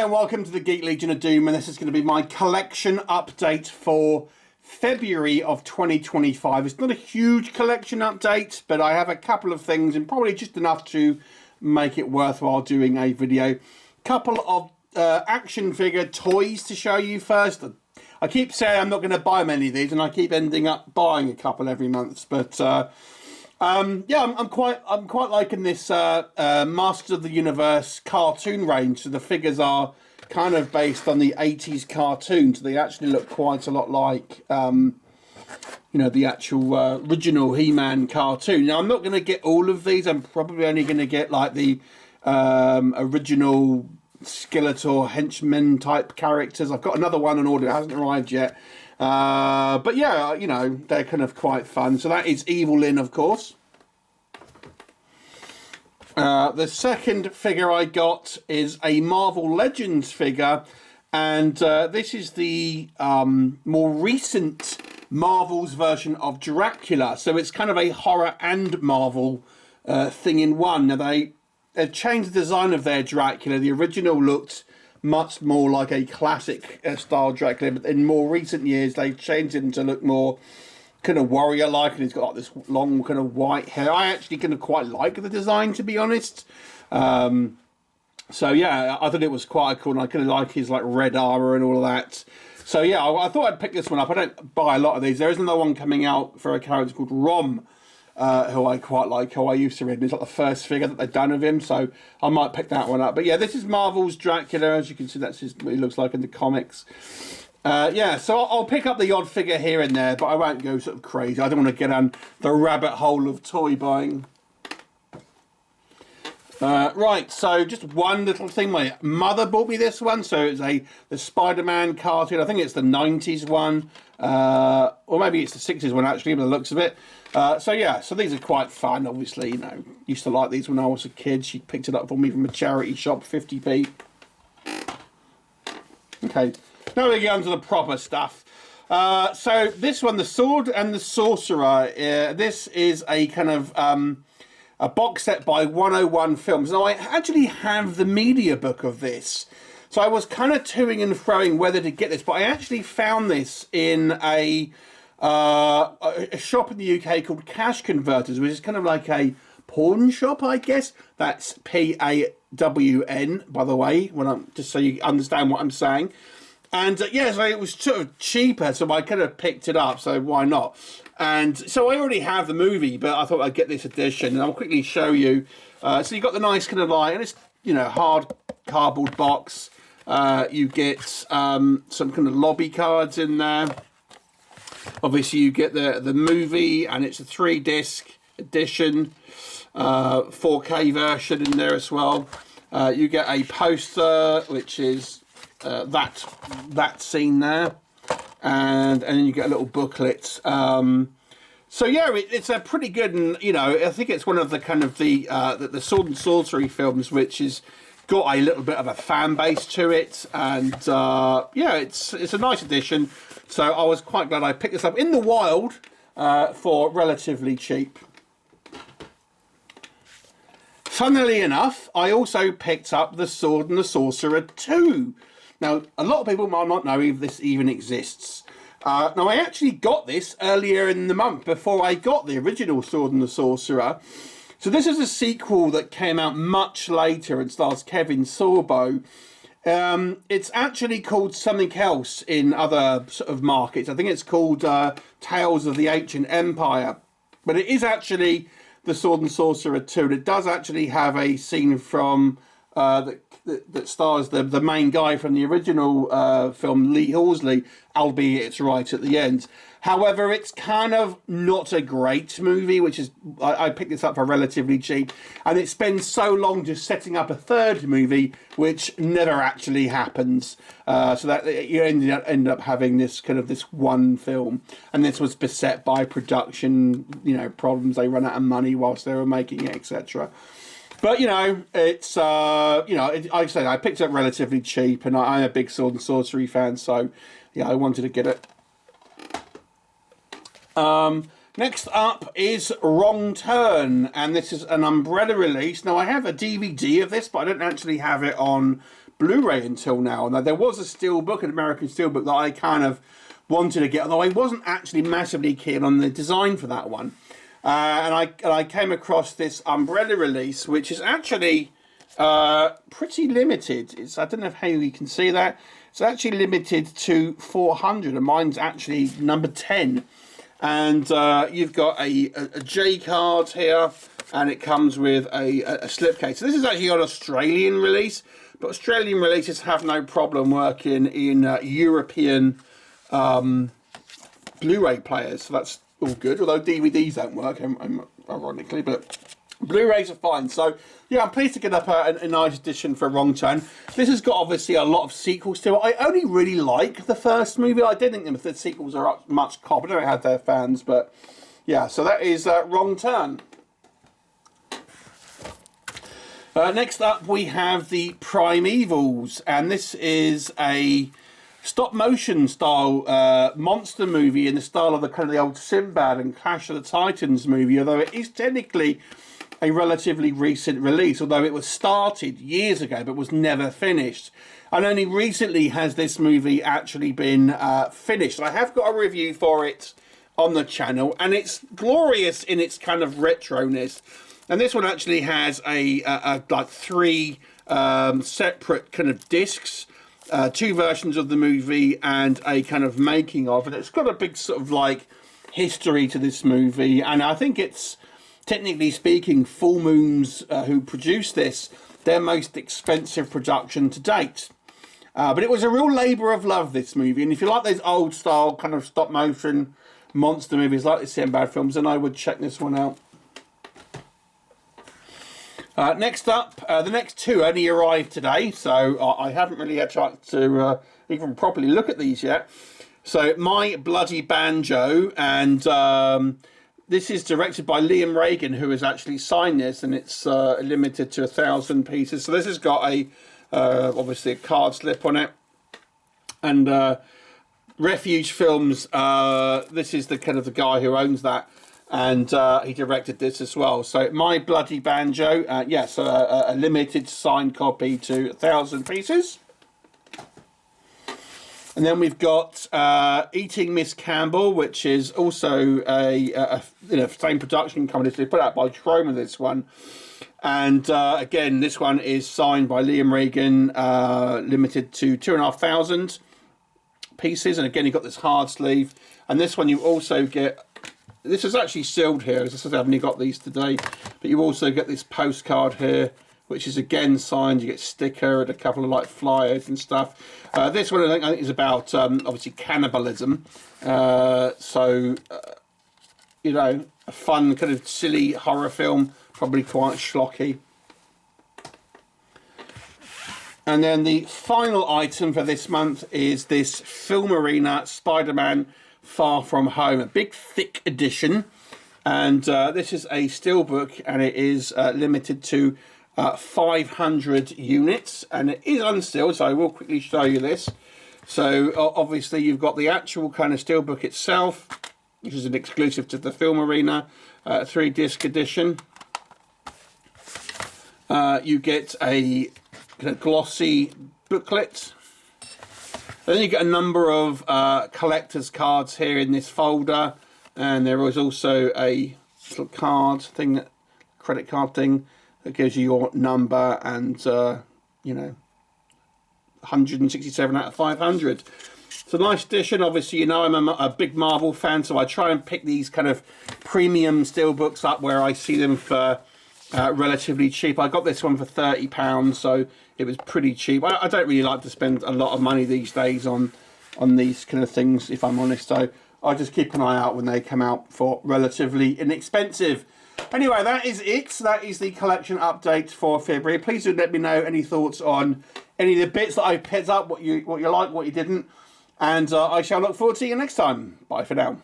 Hi and welcome to the Geek Legion of Doom, and this is going to be my collection update for February of 2025. It's not a huge collection update, but I have a couple of things and probably just enough to make it worthwhile doing a video. Couple of action figure toys to show you first. I keep saying I'm not going to buy many of these, and I keep ending up buying a couple every month, but yeah, I'm quite liking this Masters of the Universe cartoon range. So the figures are kind of based on the 80s cartoons. So they actually look quite a lot like, you know, the actual original He-Man cartoon. Now, I'm not going to get all of these. I'm probably only going to get like the original Skeletor henchman type characters. I've got another one on order. It hasn't arrived yet. But yeah, you know, they're kind of quite fun. So that is Evil Lyn, of course. The second figure I got is a Marvel Legends figure, and this is the more recent Marvel's version of Dracula. So it's kind of a horror and Marvel thing in one. Now they've changed the design of their Dracula. The original looked much more like a classic style Dracula, but in more recent years they've changed him to look more kind of warrior-like, and he's got like this long kind of white hair. I actually kind of quite like the design, to be honest. So yeah, I thought it was quite cool, and I kind of like his like red armor and all of that. So yeah, I thought I'd pick this one up. I don't buy a lot of these. There is another one coming out for a character called Rom, who I quite like, who I used to read. It's like the first figure that they've done of him, so I might pick that one up. But yeah, this is Marvel's Dracula. As you can see, that's what he looks like in the comics. Yeah, so I'll pick up the odd figure here and there, but I won't go sort of crazy. I don't want to get on the rabbit hole of toy buying. Right, so just one little thing. My mother bought me this one, so it's the Spider-Man cartoon. I think it's the 90s one, or maybe it's the 60s one actually, by the looks of it. So yeah, so these are quite fun. Obviously, you know, used to like these when I was a kid. She picked it up for me from a charity shop, 50p. Okay, now we get on to the proper stuff. So this one, the Sword and the Sorcerer. This is a kind of a box set by 101 Films. Now, I actually have the media book of this. So I was kind of toing and froing whether to get this, but I actually found this in a shop in the UK called Cash Converters, which is kind of like a pawn shop, I guess. That's PAWN, by the way, just so you understand what I'm saying. And yeah, so it was sort of cheaper, so I kind of picked it up, so why not? And so I already have the movie, but I thought I'd get this edition, and I'll quickly show you. So you've got the nice kind of like, and it's, you know, hard cardboard box. You get some kind of lobby cards in there. Obviously, you get the movie, and it's a 3-disc edition, 4K version in there as well. You get a poster, which is that scene there, and then you get a little booklet. So yeah, it's a pretty good, and you know, I think it's one of the kind of the Sword and Sorcery films which has got a little bit of a fan base to it, and yeah, it's a nice addition. So I was quite glad I picked this up in the wild for relatively cheap. Funnily enough, I also picked up the Sword and the Sorcerer 2. Now, a lot of people might not know if this even exists. Now, I actually got this earlier in the month before I got the original Sword and the Sorcerer. So this is a sequel that came out much later and stars Kevin Sorbo. It's actually called something else in other sort of markets. I think it's called Tales of the Ancient Empire. But it is actually the Sword and Sorcerer 2. And it does actually have a scene from that stars the main guy from the original film, Lee Horsley, albeit it's right at the end. However, it's kind of not a great movie, which is, I picked this up for relatively cheap, and it spends so long just setting up a third movie, which never actually happens. So that you end up having this kind of this one film, and this was beset by production, you know, problems. They run out of money whilst they were making it, etc. But, you know, it's, you know, like I said, I picked it up relatively cheap, and I'm a big Sword and Sorcery fan, so, yeah, I wanted to get it. Next up is Wrong Turn, and this is an Umbrella release. Now, I have a DVD of this, but I don't actually have it on Blu-ray until now. Now, there was a steelbook, an American steelbook, that I kind of wanted to get, although I wasn't actually massively keen on the design for that one. And I came across this Umbrella release, which is actually pretty limited. I don't know how you can see that. It's actually limited to 400, and mine's actually number 10. And you've got a J card here, and it comes with a slipcase. So this is actually an Australian release, but Australian releases have no problem working in European Blu-ray players, so that's all good. Although DVDs don't work, ironically, but Blu-rays are fine. So yeah, I'm pleased to get up a nice edition for Wrong Turn. This has got obviously a lot of sequels to it. I only really like the first movie. I didn't think the sequels are much cop. I don't know how they're fans, but yeah. So that is Wrong Turn. Next up, we have the Primevals, and this is a stop-motion style monster movie in the style of the kind of the old Sinbad and Clash of the Titans movie, although it is technically a relatively recent release, although it was started years ago but was never finished. And only recently has this movie actually been finished. I have got a review for it on the channel, and it's glorious in its kind of retroness. And this one actually has like 3 separate kind of discs, 2 versions of the movie and a kind of making of. And it's got a big sort of like history to this movie. And I think it's, technically speaking, Full Moon's, who produced this, their most expensive production to date. But it was a real labour of love, this movie. And if you like those old style kind of stop motion monster movies like the Sinbad films, then I would check this one out. Next up, the next 2 only arrived today, so I haven't really had a chance to even properly look at these yet. So, My Bloody Banjo, and this is directed by Liam Regan, who has actually signed this, and it's limited to 1,000 pieces. So this has got obviously a card slip on it, and Refuge Films. This is the kind of the guy who owns that. And he directed this as well. So, My Bloody Banjo, yes, a limited signed copy to 1,000 pieces. And then we've got Eating Miss Campbell, which is also a same production company. So they put out by Troma, this one. And again, this one is signed by Liam Regan, limited to 2,500 pieces. And again, you've got this hard sleeve. And this one you also get. This is actually sealed here, as I said, I haven't got these today. But you also get this postcard here, which is again signed. You get sticker and a couple of like flyers and stuff. This one I think is about obviously cannibalism. So you know, a fun kind of silly horror film, probably quite schlocky. And then the final item for this month is this Film Arena Spider-Man Far From Home, a big thick edition, and this is a steelbook, and it is limited to 500 units, and it is unsealed, so I will quickly show you this. So obviously you've got the actual kind of steelbook itself, which is an exclusive to the Film Arena 3-disc edition. You get a kind of glossy booklet. Then you get a number of collector's cards here in this folder, and there is also a little card thing, credit card thing, that gives you your number and you know, 167 out of 500. It's a nice edition. Obviously, you know, I'm a big Marvel fan, so I try and pick these kind of premium steelbooks up where I see them for relatively cheap. I got this one for £30, so it was pretty cheap. I don't really like to spend a lot of money these days on these kind of things, if I'm honest. So I just keep an eye out when they come out for relatively inexpensive. Anyway, that is it. That is the collection update for February. Please do let me know any thoughts on any of the bits that I picked up, what you liked, what you didn't. And I shall look forward to seeing you next time. Bye for now.